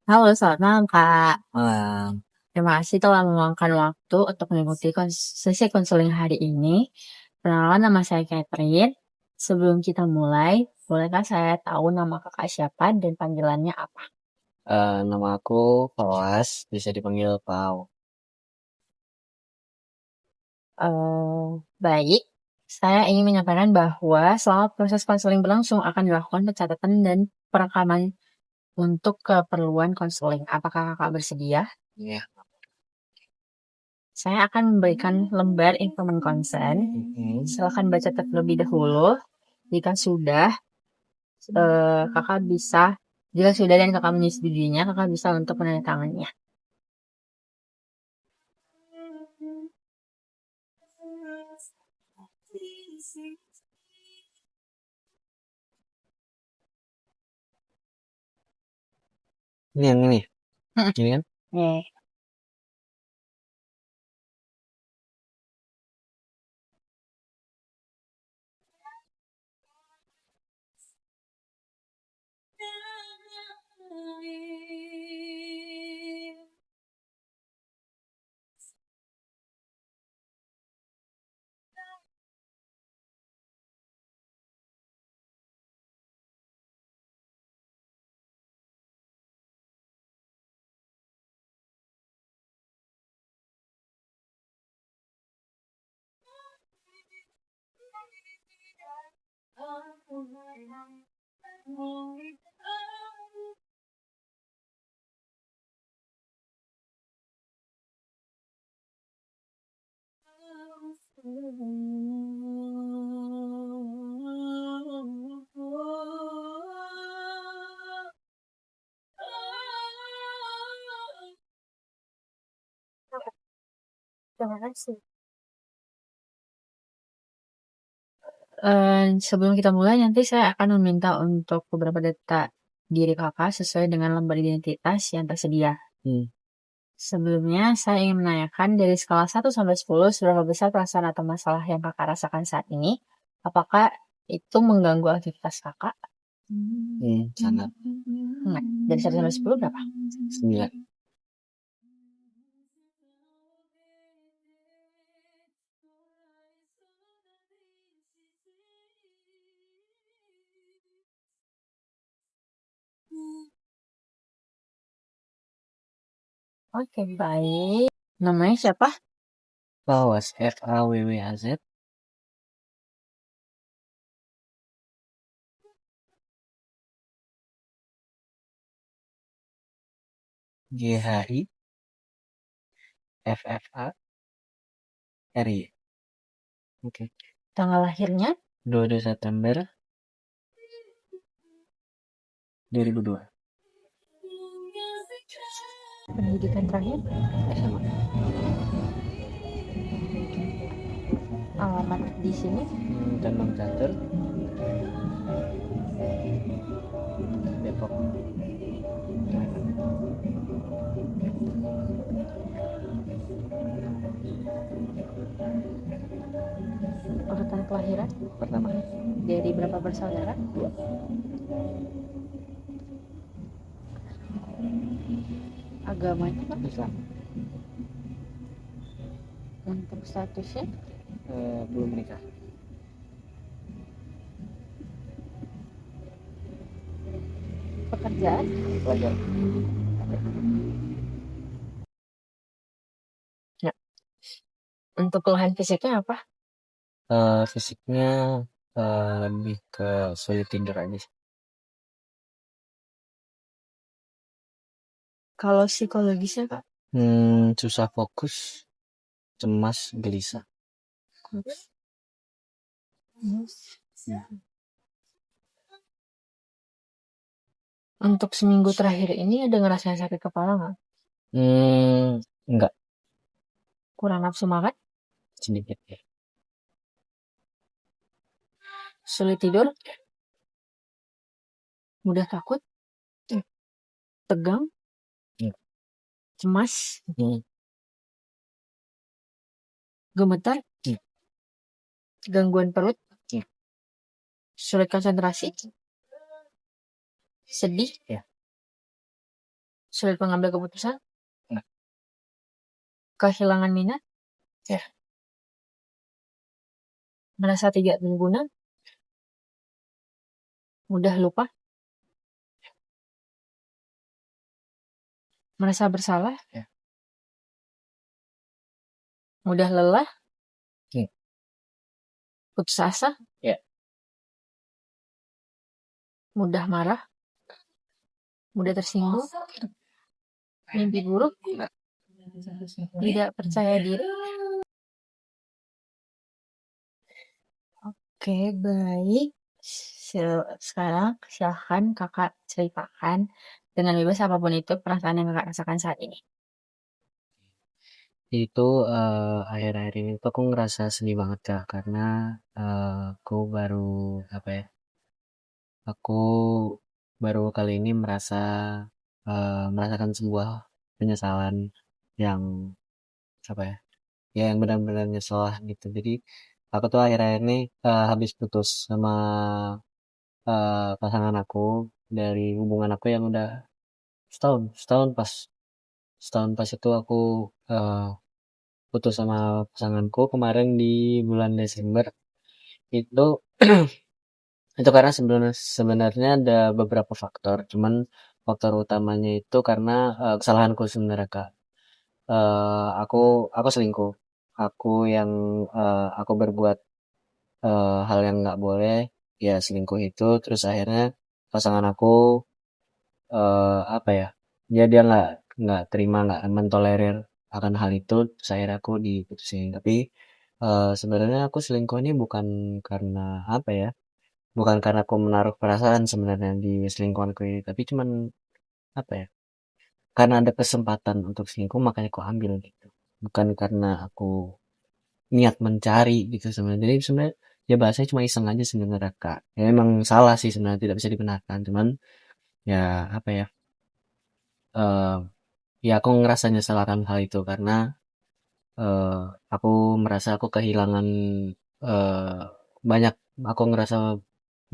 Halo, selamat malam, Kak. Malam. Terima kasih telah meluangkan waktu untuk mengikuti sesi konseling hari ini. Perkenalkan, nama saya Catherine. Sebelum kita mulai, bolehkah saya tahu nama kakak siapa dan panggilannya apa? Nama aku Fawas, bisa dipanggil Pau. Baik, saya ingin menyampaikan bahwa selama proses konseling berlangsung akan dilakukan pencatatan dan perekaman untuk keperluan konseling. Apakah kakak bersedia? Iya. Saya akan memberikan lembar informan consent. Silakan baca terlebih dahulu. Jika sudah, kakak bisa, jika sudah dan kakak menyetujuinya, kakak bisa untuk menandatangannya. Ini yang ini. Hmm. Ini kan? Nih. Terima kasih. Sebelum kita mulai, nanti saya akan meminta untuk beberapa data diri kakak sesuai dengan lembar identitas yang tersedia. Sebelumnya, saya ingin menanyakan dari skala 1 sampai 10, seberapa besar perasaan atau masalah yang kakak rasakan saat ini? Apakah itu mengganggu aktivitas kakak? Sangat. Enggak. Dari 1 sampai 10 berapa? 9. Oke, baik. Namanya siapa? Fawas, Fawwaz. GHI FFA RI. Oke. Tanggal lahirnya? 22 September 2002. Pendidikan terakhir? SMA. Alamat di sini? Tanjung Catur, Depok. Urutan kelahiran? Pertama. Dari berapa bersaudara? 2. Agamanya apa? Islam. Untuk statusnya? Belum menikah. Pekerjaan? Pelajar. Ya. Untuk keluhan fisiknya apa? Fisiknya lebih ke sulit tidur aja sih. Kalau psikologisnya, Kak? Susah fokus, cemas, gelisah. Untuk seminggu terakhir ini ada ngerasain sakit kepala nggak? Enggak, Kurang nafsu makan? sedikit ya. Sulit tidur? Mudah takut? Tegang? Enggak. Cemas? Gemetar? Gangguan perut? Sulit konsentrasi? Sedih? Ya. Sulit mengambil keputusan? Enggak. Kehilangan minat? Ya. Merasa tidak berguna? Mudah lupa? Merasa bersalah? Ya. Mudah lelah? Hmm. Putus asa? Ya. Mudah marah? Mudah tersinggung? Mimpi buruk? Enggak. Tidak percaya diri? Oke, baik. Sekarang silahkan kakak ceritakan dengan bebas apapun itu perasaan yang kakak rasakan saat ini. Itu akhir-akhir ini tuh aku ngerasa sedih banget Kak karena aku baru apa ya? Aku baru kali ini merasakan sebuah penyesalan yang apa ya? Ya yang benar-benar nyesel lah gitu. Jadi aku tuh akhir-akhir ini habis putus sama pasangan aku dari hubungan aku yang udah setahun, setahun pas itu aku eh, putus sama pasanganku kemarin di bulan Desember itu. Itu karena sebenarnya ada beberapa faktor, cuman faktor utamanya itu karena kesalahanku sebenarnya Kak. Aku selingkuh. Aku yang aku berbuat hal yang nggak boleh, ya selingkuh itu. Terus akhirnya pasangan aku apa ya? Dia nggak terima, nggak mentolerir akan hal itu. Terus akhirnya aku diputusin. Tapi sebenarnya aku selingkuh ini bukan karena apa ya? Bukan karena aku menaruh perasaan sebenarnya di selingkuhanku ini, tapi cuman apa ya? Karena ada kesempatan untuk selingkuh makanya aku ambil gitu. Bukan karena aku niat mencari gitu sebenarnya. Jadi sebenarnya ya bahasanya cuma iseng aja sebenarnya Kak. Ya emang salah sih sebenarnya tidak bisa dibenarkan. Cuman ya apa ya? eh Ya aku ngerasa nyesal akan hal itu karena eh aku merasa aku kehilangan eh banyak aku ngerasa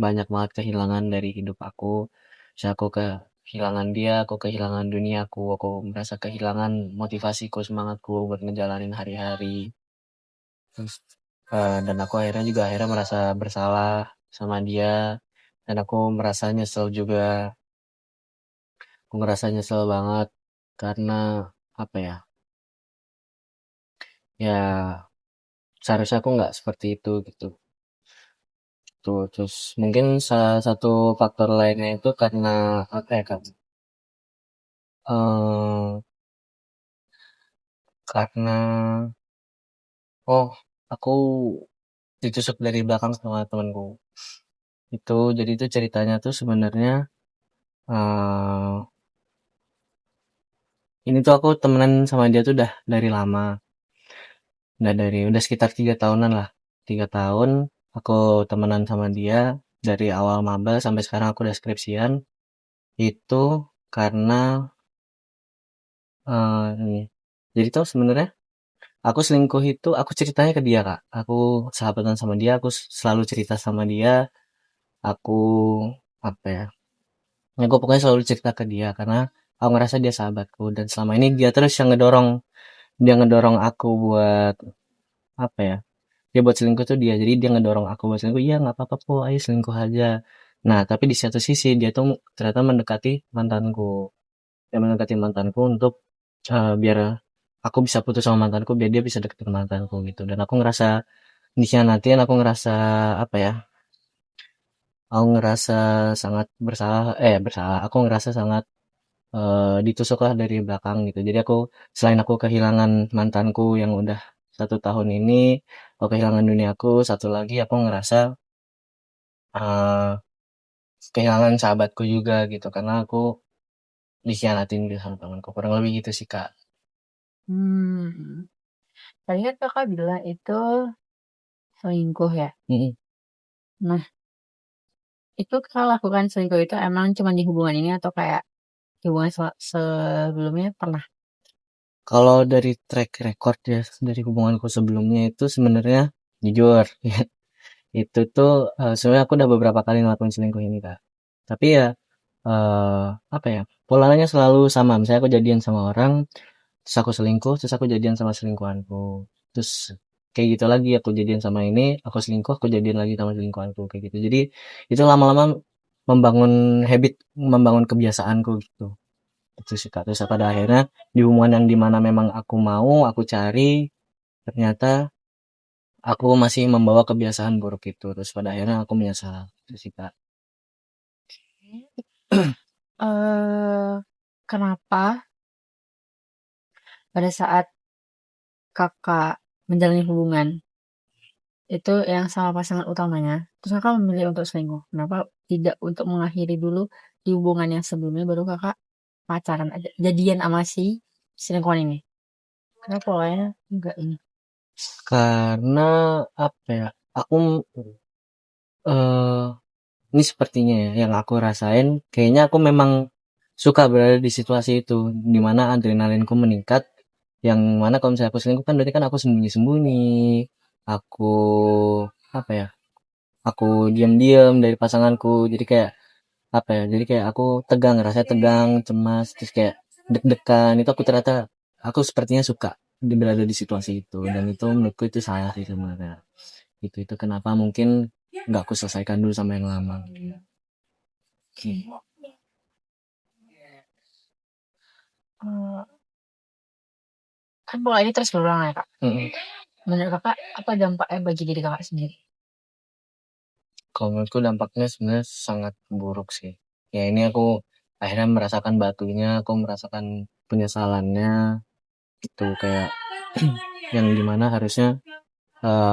banyak banget kehilangan dari hidup aku. Terus aku kehilangan dia, aku kehilangan duniaku, aku merasa kehilangan motivasiku, semangatku buat ngejalanin hari-hari. Terus dan aku akhirnya merasa bersalah sama dia dan aku merasa nyesel juga. Aku ngerasa nyesel banget karena apa ya? Ya seharusnya aku nggak seperti itu gitu. Tuh, terus mungkin salah satu faktor lainnya itu karena apa ya Kak? eh Karena oh aku ditusuk dari belakang sama temanku. Jadi itu ceritanya tuh sebenarnya eh ini tuh aku temenan sama dia tuh udah dari lama. Udah sekitar 3 tahunan lah. 3 tahun aku temenan sama dia dari awal maba sampai sekarang aku udah skripsian. Itu karena ini. Jadi tuh sebenarnya aku selingkuh itu aku ceritanya ke dia Kak. Aku sahabatan sama dia, aku selalu cerita sama dia. Aku apa ya? Aku pokoknya selalu cerita ke dia karena aku ngerasa dia sahabatku dan selama ini dia terus yang dia ngedorong aku buat apa ya? Dia buat selingkuh tuh dia. Jadi dia ngedorong aku buat selingkuh. Iya nggak apa-apa kok, ayo selingkuh aja. Nah tapi di satu sisi dia tuh ternyata mendekati mantanku. Dia mendekati mantanku untuk biar aku bisa putus sama mantanku biar dia bisa deket dengan mantanku gitu. Dan aku ngerasa dikhianatin, apa ya? Aku ngerasa sangat bersalah. Aku ngerasa sangat ditusuklah dari belakang gitu. Jadi selain aku kehilangan mantanku yang udah 1 tahun ini, aku kehilangan duniaku, satu lagi aku ngerasa eh, kehilangan sahabatku juga gitu karena aku dikhianatin gitu sama temanku. Kurang lebih gitu sih Kak. Hmm. Tadi kan kakak bilang itu selingkuh ya. Mm-mm. Nah, itu kakak lakukan selingkuh itu emang cuma di hubungan ini atau kayak di hubungan sebelumnya pernah? Kalau dari track record ya dari hubunganku sebelumnya itu sebenarnya jujur itu tuh sebenarnya aku udah beberapa kali ngelakuin selingkuh ini Kak. Tapi ya apa ya, polanya selalu sama. Misalnya aku jadian sama orang, terus aku selingkuh, terus aku jadian sama selingkuhanku. Terus kayak gitu lagi, aku jadian sama ini, aku selingkuh, aku jadian lagi sama selingkuhanku kayak gitu. Jadi itu lama-lama membangun habit, membangun kebiasaanku gitu. Itu sih Kak. Terus pada akhirnya di hubungan yang dimana memang aku mau, aku cari, ternyata aku masih membawa kebiasaan buruk itu. Terus pada akhirnya aku menyesal. Itu sih Kak. Eh, kenapa pada saat kakak menjalani hubungan itu yang sama pasangan utamanya, terus kakak memilih untuk selingkuh? Kenapa tidak untuk mengakhiri dulu di hubungan yang sebelumnya baru kakak pacaran aja, jadian sama si selingkuhan ini? Kenapa polanya enggak ini? Karena apa ya? Aku eh ini sepertinya ya yang aku rasain, kayaknya aku memang suka berada di situasi itu, dimana adrenalinku meningkat, yang mana kalau misalnya aku selingkuh kan berarti kan aku sembunyi-sembunyi, aku apa ya, aku diam-diam dari pasanganku, jadi kayak apa ya, jadi kayak aku tegang, rasanya tegang, cemas, terus kayak deg-degan, itu aku ternyata, aku sepertinya suka berada di situasi itu, dan itu menurutku itu salah sih sebenarnya. Itu kenapa mungkin nggak aku selesaikan dulu sama yang lama. Oke. Eh, kan pola ini terus berulang ya kak. Menurut kakak apa dampaknya bagi diri kakak sendiri? Kalau menurutku dampaknya sebenarnya sangat buruk sih. Ya ini aku akhirnya merasakan batunya, aku merasakan penyesalannya, gitu kayak yang dimana harusnya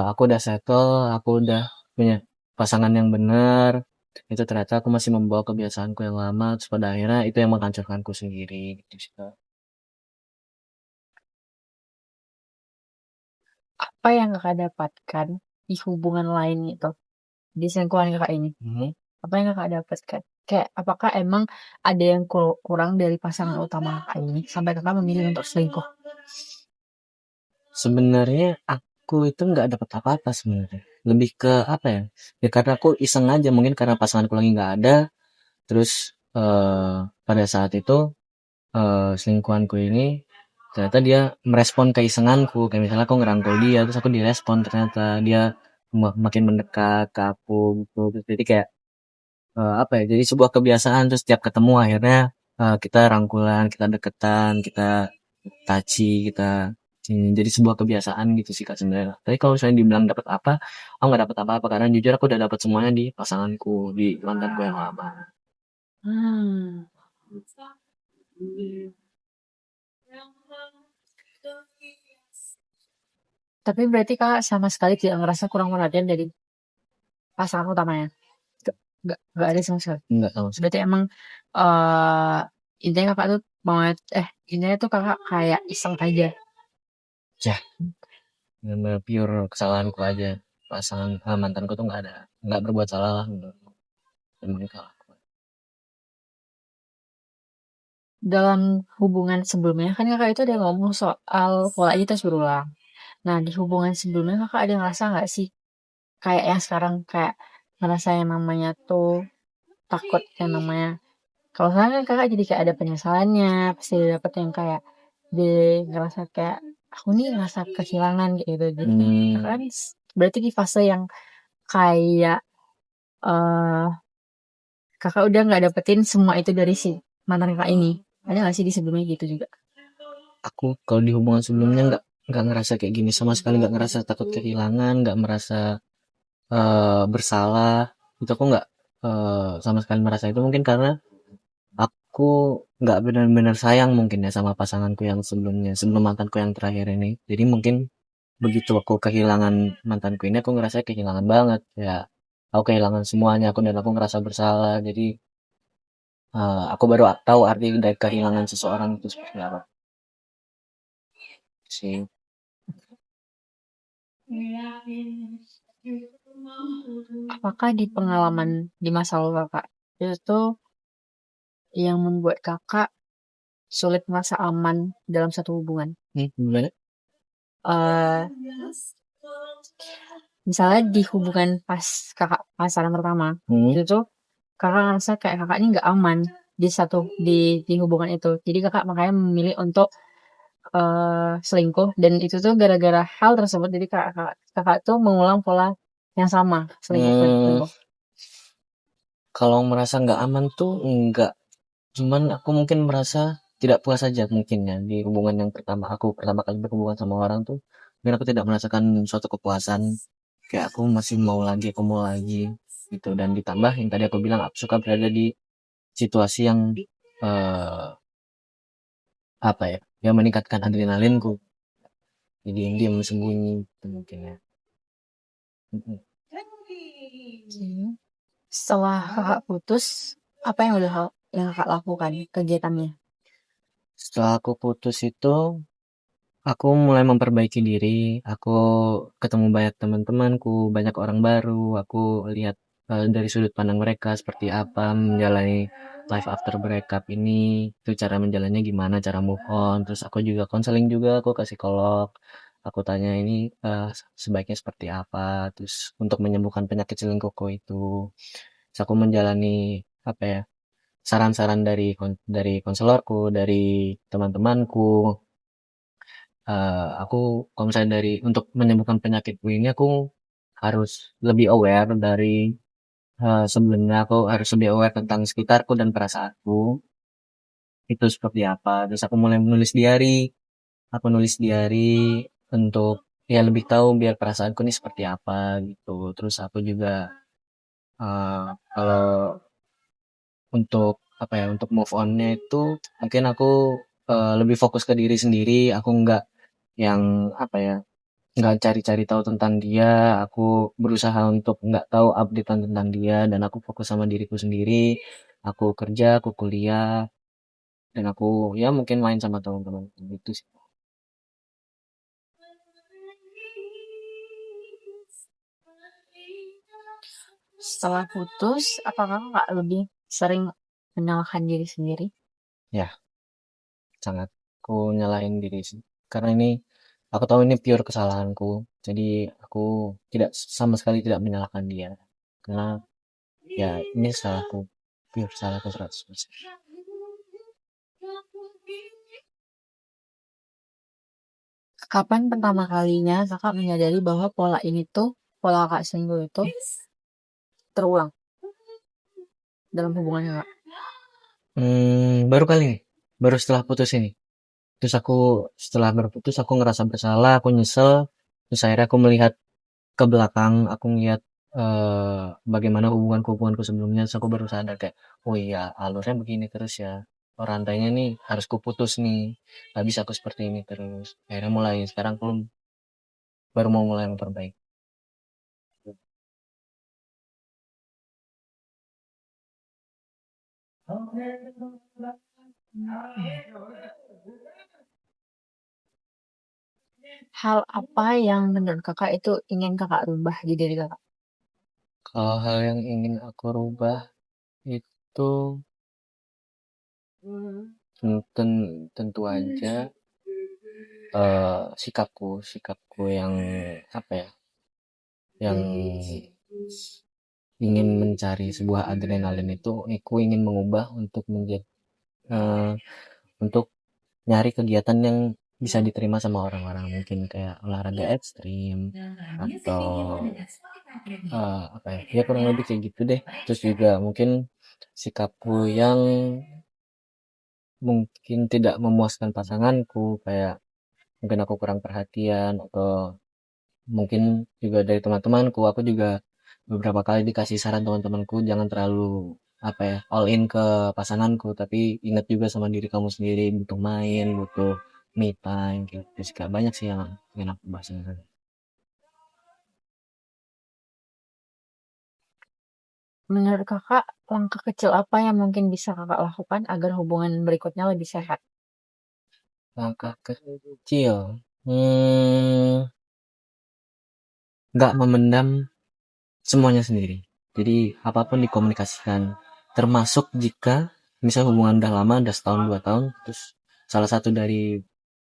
aku udah settle, aku udah punya pasangan yang benar, itu ternyata aku masih membawa kebiasaanku yang lama, terus pada akhirnya itu yang menghancurkanku sendiri, gitu sih, Kak. Apa yang kakak dapatkan di hubungan lain itu, di selingkuhan kakak ini? Mhm. Apa yang kakak dapatkan? Kayak apakah emang ada yang kurang dari pasangan utama kakak ini sampai kakak memilih untuk selingkuh? Sebenarnya aku itu nggak dapat apa-apa sebenarnya. Lebih ke apa ya? Ya karena aku iseng aja, mungkin karena pasanganku lagi nggak ada, terus pada saat itu selingkuhanku ini ternyata dia merespon keisenganku, kayak misalnya aku ngerangkul dia, terus aku direspon, ternyata dia makin mendekat ke aku gitu. Terus jadi kayak apa ya? Jadi sebuah kebiasaan, terus setiap ketemu akhirnya kita rangkulan, kita deketan, kita touchy, kita jadi sebuah kebiasaan gitu sih Kak sebenarnya. Tapi kalau misalnya dibilang dapat apa, aku nggak dapat apa-apa karena jujur aku udah dapat semuanya di pasanganku, di mantanku yang lama. Hmm. Tapi berarti kakak sama sekali tidak ngerasa kurang perhatian dari pasangan utamanya? Nggak ada sama sekali. Enggak sama sekali. Berarti emang intinya kakak tuh mau intinya tuh kakak kayak iseng aja. Ya, benar pure kesalahanku aja. Pasangan mantanku tuh nggak berbuat salah lah menurutku. Dan mereka lakukan. Dalam hubungan sebelumnya kan kakak itu ada ngomong soal pola itu terus berulang. Nah di hubungan sebelumnya kakak ada ngerasa nggak sih kayak yang sekarang kayak ngerasa yang namanya tuh takut yang namanya, kalau sekarang kan kakak jadi kayak ada penyesalannya, pasti dapet yang kayak di ngerasa kayak aku nih ngerasa kehilangan gitu. Jadi kan kakak kan berarti di fase yang kayak eh kakak udah nggak dapetin semua itu dari si mantan kakak ini. Ada nggak sih di sebelumnya gitu juga? Aku kalau di hubungan sebelumnya nggak ngerasa kayak gini sama sekali, nggak ngerasa takut kehilangan, nggak merasa bersalah. Itu aku nggak sama sekali merasa itu, mungkin karena aku nggak benar-benar sayang mungkin ya sama pasanganku yang sebelumnya, sebelum mantanku yang terakhir ini. Jadi mungkin begitu aku kehilangan mantanku ini, aku ngerasa kehilangan banget ya. Aku kehilangan semuanya, dan aku ngerasa bersalah. Jadi aku baru tahu arti dari kehilangan seseorang itu seperti apa sih. Apakah di pengalaman di masa lalu kakak itu tuh yang membuat kakak sulit merasa aman dalam satu hubungan? Gimana? eh Misalnya di hubungan pas kakak pacaran pertama Hmm. itu tuh kakak ngerasa kayak kakak ini nggak aman di hubungan itu. Jadi kakak makanya memilih untuk selingkuh, dan itu tuh gara-gara hal tersebut. Jadi kakak kakak tuh mengulang pola yang sama, selingkuh Hmm, selingkuh. kalau merasa nggak aman tuh enggak. Cuman aku mungkin merasa tidak puas saja mungkin ya di hubungan yang pertama kali berhubungan sama orang tuh. Mungkin aku tidak merasakan suatu kepuasan. Kayak aku masih aku mau lagi gitu. Dan ditambah yang tadi aku bilang aku suka berada di situasi yang eh apa ya, yang meningkatkan adrenalinku. Jadi diam sembunyi gitu mungkin ya. Mm-mm. Setelah kakak putus, apa yang yang kakak lakukan kegiatannya? Setelah aku putus itu, aku mulai memperbaiki diri. Aku ketemu banyak teman-temanku, banyak orang baru. Aku lihat dari sudut pandang mereka seperti apa menjalani life after breakup ini. Itu cara menjalannya gimana, cara move on. Terus aku juga konseling juga, aku ke psikolog. Aku tanya ini sebaiknya seperti apa. Terus untuk menyembuhkan penyakit selingkuhku itu. Terus aku menjalani apa ya, saran-saran dari konselorku, dari teman-temanku. Aku kalau misalnya untuk menyembuhkan penyakitku ini aku harus lebih aware dari sebelumnya. Aku harus lebih aware tentang sekitarku dan perasaanku itu seperti apa. Terus aku mulai menulis diary. Aku nulis diary untuk ya lebih tahu biar perasaanku ini seperti apa gitu. Terus aku juga kalau untuk apa ya, untuk move onnya itu mungkin aku lebih fokus ke diri sendiri. Aku nggak yang apa ya, nggak cari-cari tahu tentang dia. Aku berusaha untuk nggak tahu updatean tentang dia, dan aku fokus sama diriku sendiri. Aku kerja, aku kuliah, dan aku ya mungkin main sama teman-teman gitu sih. Setelah putus, apakah kakak lebih sering menyalahkan diri sendiri? Ya, sangat aku nyalahin diri sih. Karena ini aku tahu ini pure kesalahanku. Jadi aku tidak sama sekali tidak menyalahkan dia. Karena ya ini salahku, pure salahku 100%. Kapan pertama kalinya kakak menyadari bahwa pola kakak selingkuh itu terulang dalam hubungan kakak? Baru kali ini, baru setelah putus ini. Terus aku setelah berputus aku ngerasa bersalah, aku nyesel. Terus akhirnya aku melihat ke belakang, aku ngeliat bagaimana hubunganku sebelumnya. Terus aku baru sadar kayak, oh iya alurnya begini terus ya. Oh, rantainya nih harus kuputus nih. Gak bisa aku seperti ini terus. Akhirnya mulai sekarang aku baru mau mulai memperbaiki. Hal apa yang menurut kakak itu ingin kakak rubah di diri kakak? Kalau hal yang ingin aku rubah itu tentu aja sikapku yang apa ya, yang ingin mencari sebuah adrenalin itu. Aku ingin mengubah untuk menjadi eh, untuk nyari kegiatan yang bisa diterima sama orang-orang, mungkin kayak olahraga ekstrim atau apa ya, ya kurang lebih kayak gitu deh. Terus juga mungkin sikapku yang mungkin tidak memuaskan pasanganku, kayak mungkin aku kurang perhatian, atau mungkin juga dari teman-temanku. Aku juga beberapa kali dikasih saran teman-temanku, jangan terlalu apa ya, all in ke pasanganku, tapi ingat juga sama diri kamu sendiri, butuh main, butuh me time gitu sih Kak. Banyak sih yang ingin aku bahas. Menurut kakak, langkah kecil apa yang mungkin bisa kakak lakukan agar hubungan berikutnya lebih sehat? Langkah kecil, nggak memendam semuanya sendiri. Jadi apapun dikomunikasikan, termasuk jika misal hubungan udah lama, udah setahun 2 tahun, terus salah satu dari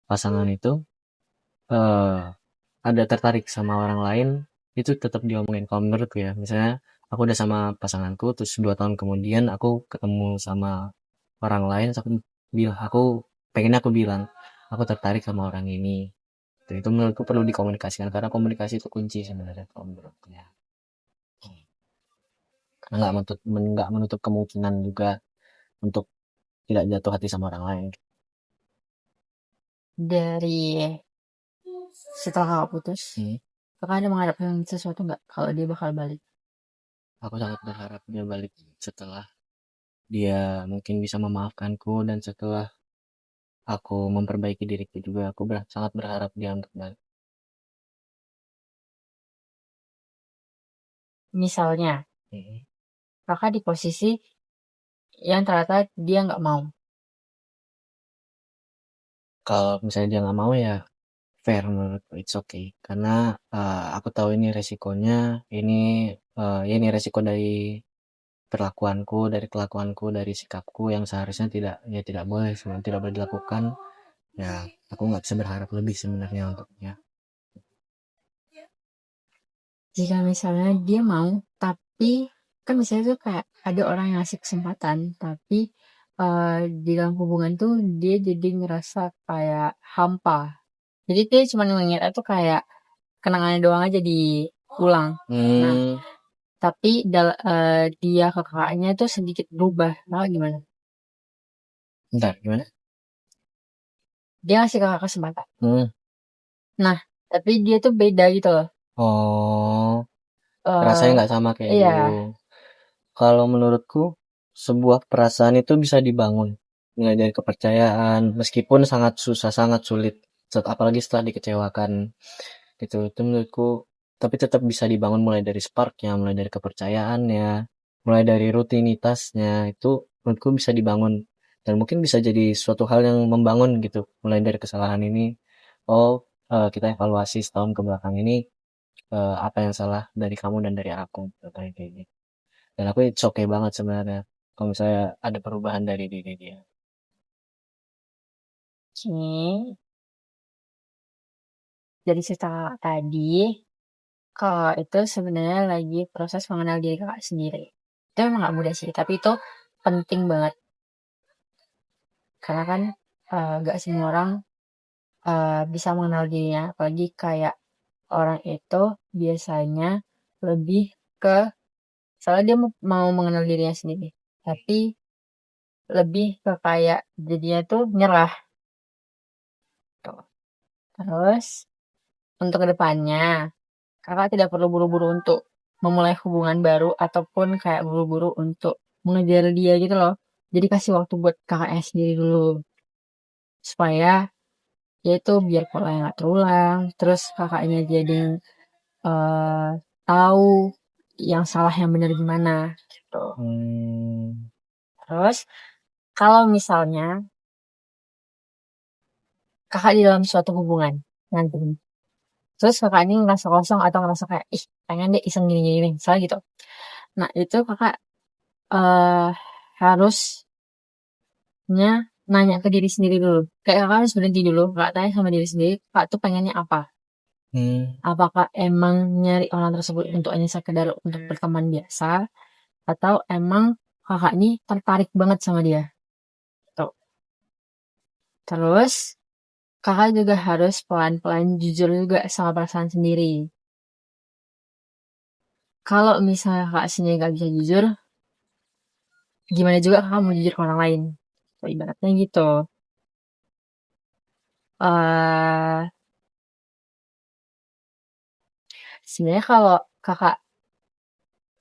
pasangan itu eh ada tertarik sama orang lain, itu tetap diomongin. Kalau menurutku ya, misalnya aku udah sama pasanganku, terus 2 tahun kemudian aku ketemu sama orang lain, terus aku bilang aku tertarik sama orang ini. Itu menurutku perlu dikomunikasikan karena komunikasi itu kunci sebenarnya kalau menurutku ya. Karena nggak menutup kemungkinan juga untuk tidak jatuh hati sama orang lain. Dari setelah kakak putus, Hmm. kakak ada mengharapkan sesuatu nggak kalau dia bakal balik? Aku sangat berharap dia balik setelah dia mungkin bisa memaafkanku dan setelah aku memperbaiki diriku juga. Aku sangat berharap dia untuk balik. Misalnya, Hmm. kakak di posisi yang ternyata dia nggak mau. Kalau misalnya dia nggak mau ya fair menurutku, it's okay. Karena aku tahu ini resikonya, ini resiko dari perlakuanku, dari kelakuanku, dari sikapku yang seharusnya tidak boleh, sebenarnya tidak boleh dilakukan. Ya, aku nggak bisa berharap lebih sebenarnya untuknya. Jika misalnya dia mau, tapi kan misalnya tuh kayak ada orang yang ngasih kesempatan, tapi di dalam hubungan tuh dia jadi ngerasa kayak hampa. Jadi dia cuma mengira tuh kayak kenangannya doang aja diulang. Nah, Hmm, tapi dia ke kakaknya tuh sedikit berubah. Nah, gimana? bentar, gimana? Dia ngasih kakak kesempatan. Hmm. Nah, tapi dia tuh beda gitu loh. Oh, rasanya Eh nggak sama kayak iya, dulu. Kalau menurutku, sebuah perasaan itu bisa dibangun mulai dari kepercayaan, meskipun sangat susah, sangat sulit, apalagi setelah dikecewakan. Gitu, itu menurutku, tapi tetap bisa dibangun mulai dari sparknya, mulai dari kepercayaannya, mulai dari rutinitasnya, itu menurutku bisa dibangun. Dan mungkin bisa jadi suatu hal yang membangun gitu, mulai dari kesalahan ini. Oh, kita evaluasi setahun ke belakang ini, apa yang salah dari kamu dan dari aku, kayak gini. Dan aku it's okay banget sebenarnya kalau misalnya ada perubahan dari diri dia. oke. Dari cerita kakak tadi, kalau itu sebenarnya lagi proses mengenal diri kakak sendiri. Itu memang gak mudah sih, tapi itu penting banget. Karena kan gak semua orang bisa mengenal dirinya. Apalagi kayak orang itu biasanya lebih ke, soalnya dia mau mengenal dirinya sendiri. Tapi lebih ke kayak jadinya tuh nyerah. Tuh. Terus, untuk kedepannya, kakak tidak perlu buru-buru untuk memulai hubungan baru ataupun kayak buru-buru untuk mengejar dia gitu loh. Jadi kasih waktu buat kakaknya sendiri dulu supaya ya itu biar polanya nggak terulang. Terus kakaknya jadi eh tahu yang salah yang benar gimana gitu. Hmm, Terus kalau misalnya kakak di dalam suatu hubungan nanti, terus kakak ini ngerasa kosong atau ngerasa kayak ih pengen deh iseng gini-gini misalnya gitu. Nah itu kakak eh harusnya nanya ke diri sendiri dulu. Kayak kakak harus berhenti dulu, kakak tanya sama diri sendiri, kakak tuh pengennya apa? hmm, Apakah emang nyari orang tersebut untuk hanya sekedar untuk berteman biasa, atau emang kakak ini tertarik banget sama dia? Tuh. Terus, kakak juga harus pelan-pelan jujur juga sama perasaan sendiri. Kalau misalnya kakak sendiri gak bisa jujur, gimana juga kakak mau jujur ke orang lain? So, ibaratnya gitu. eh Sebenarnya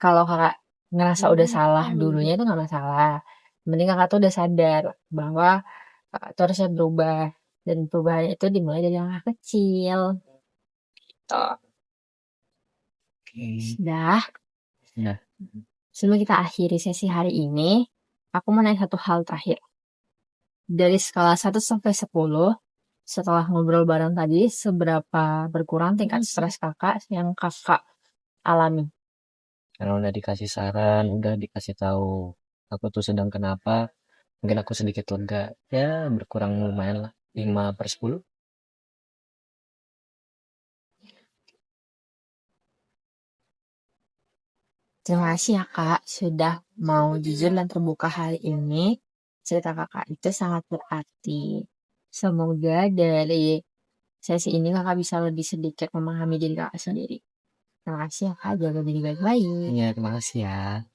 kalau kakak ngerasa udah salah dulunya itu nggak masalah. Yang penting kakak tuh udah sadar bahwa kakak tuh harusnya berubah. Dan perubahan itu dimulai dari langkah kecil. Tuh. oke. Sudah, Nah, sebelum kita akhiri sesi hari ini, aku mau nanya satu hal terakhir. Dari skala 1 sampai 10, setelah ngobrol bareng tadi, seberapa berkurang tingkat stres kakak yang kakak alami? karena udah dikasih saran, udah dikasih tahu aku tuh sedang kenapa, mungkin aku sedikit lega. Ya, berkurang lumayan lah. 5/10. Terima kasih ya Kak, sudah mau jujur dan terbuka hari ini. Cerita Kakak itu sangat berarti. Semoga dari sesi ini Kakak bisa lebih sedikit memahami diri Kakak sendiri. Terima kasih ya Kak, jaga diri baik-baik. Iya, terima kasih ya.